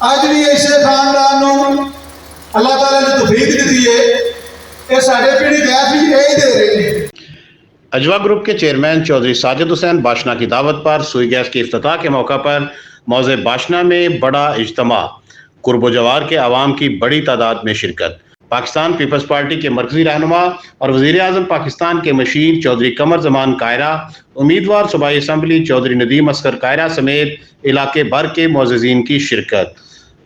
اج بھی اسے خاندان نو اللہ تعالیٰ نے توفیق دی ہے، یہ سارے پیڑھی گیس بھی یہی دے رہے ہیں۔ اجوا گروپ کے چیئرمین چودھری ساجد حسین باشنا کی دعوت پر سوئی گیس کے افتتاح کے موقع پر موضع باشنا میں بڑا اجتماع، قرب و جوار کے عوام کی بڑی تعداد میں شرکت۔ پاکستان پیپلز پارٹی کے مرکزی رہنما اور وزیر اعظم پاکستان کے مشیر چودھری قمر زمان قاہرہ، امیدوار صوبائی اسمبلی چودھری ندیم اصغر قاہرہ سمیت علاقے بھر کے معززین کی شرکت۔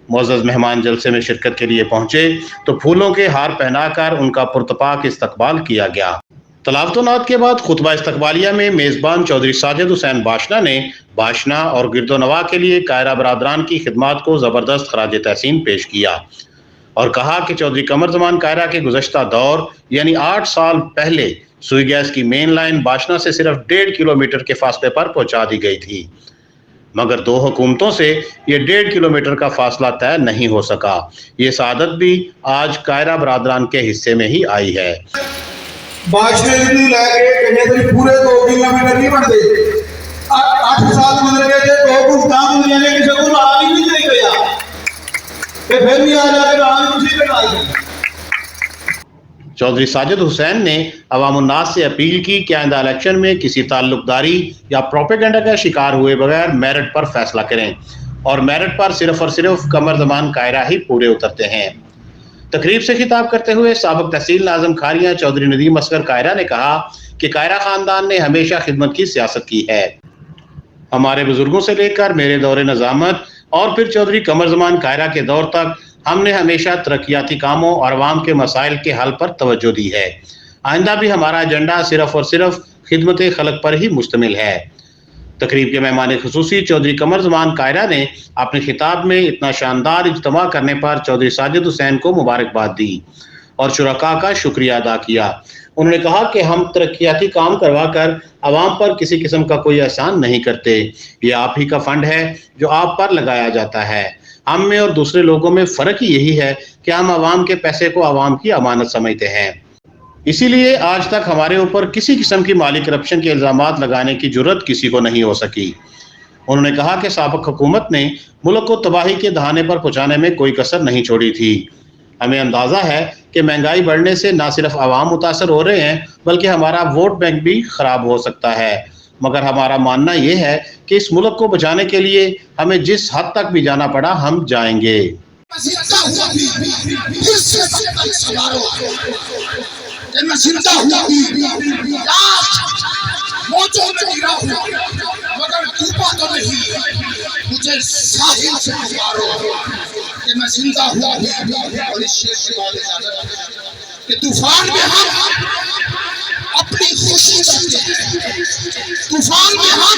معزز مہمان جلسے میں شرکت کے لیے پہنچے تو پھولوں کے ہار پہنا کر ان کا پرتپاک استقبال کیا گیا۔ تلاوت و نعت کے بعد خطبہ استقبالیہ میں میزبان چودھری ساجد حسین باشنا نے باشنا اور گرد و نواح کے لیے قاہرہ برادران کی خدمات کو زبردست خراج تحسین پیش کیا اور کہا کہ چودھری قمر زمان قاہرہ کے گزشتہ دور یعنی 8 سال پہلے سوئی گیس کی مین لائن باشنا سے صرف 1.5 کلومیٹر کے فاصلے پر پہنچا دی گئی تھی، مگر 2 حکومتوں سے یہ 1.5 کلومیٹر کا فاصلہ طے نہیں ہو سکا۔ یہ سعادت بھی آج قاہرہ برادران کے حصے میں ہی آئی ہے۔ باشنے کی لے کے کنیدری پورے 2 کلومیٹر نہیں بنتے، 8 سال گزر گئے تھے، 2 حکومتاں دنیا نے کسی کو آ ہی نہیں گیا کہ پھر بھی آ جا کے آج کسی کے آئی گئی۔ چودھری ساجد حسین نے عوام الناس سے اپیل کی کہ آئندہ الیکشن میں کسی تعلق داری یا پروپیگنڈا کا شکار ہوئے بغیر میرٹ پر فیصلہ کریں، اور میرٹ پر صرف اور صرف قمر زمان قاہرہ ہی پورے اترتے ہیں۔ تقریب سے خطاب کرتے ہوئے سابق تحصیل ناظم کھاریاں چودھری ندیم اصغر قاہرہ نے کہا کہ قاہرہ خاندان نے ہمیشہ خدمت کی سیاست کی ہے۔ ہمارے بزرگوں سے لے کر میرے دور نظامت اور پھر چودھری قمر زمان قاہرہ کے دور تک ہم نے ہمیشہ ترقیاتی کاموں اور عوام کے مسائل کے حل پر توجہ دی ہے۔ آئندہ بھی ہمارا ایجنڈا صرف اور صرف خدمت خلق پر ہی مشتمل ہے۔ تقریب کے مہمان خصوصی چودھری قمر زمان قاہرہ نے اپنے خطاب میں اتنا شاندار اجتماع کرنے پر چودھری ساجد حسین کو مبارکباد دی اور شرکاء کا شکریہ ادا کیا۔ انہوں نے کہا کہ ہم ترقیاتی کام کروا کر عوام پر کسی قسم کا کوئی احسان نہیں کرتے، یہ آپ ہی کا فنڈ ہے جو آپ پر لگایا جاتا ہے۔ ہم میں اور دوسرے لوگوں میں فرق ہی یہی ہے کہ ہم عوام کے پیسے کو عوام کی امانت سمجھتے ہیں، اسی لیے آج تک ہمارے اوپر کسی قسم کی مالی کرپشن کے الزامات لگانے کی جرت کسی کو نہیں ہو سکی۔ انہوں نے کہا کہ سابق حکومت نے ملک کو تباہی کے دہانے پر پہنچانے میں کوئی کسر نہیں چھوڑی تھی۔ ہمیں اندازہ ہے کہ مہنگائی بڑھنے سے نہ صرف عوام متاثر ہو رہے ہیں بلکہ ہمارا ووٹ بینک بھی خراب ہو سکتا ہے، مگر ہمارا ماننا یہ ہے کہ اس ملک کو بچانے کے لیے ہمیں جس حد تک بھی جانا پڑا ہم جائیں گے۔ طوفان میں ہم اپنی خوشی کرتے ہیں، طوفان میں ہم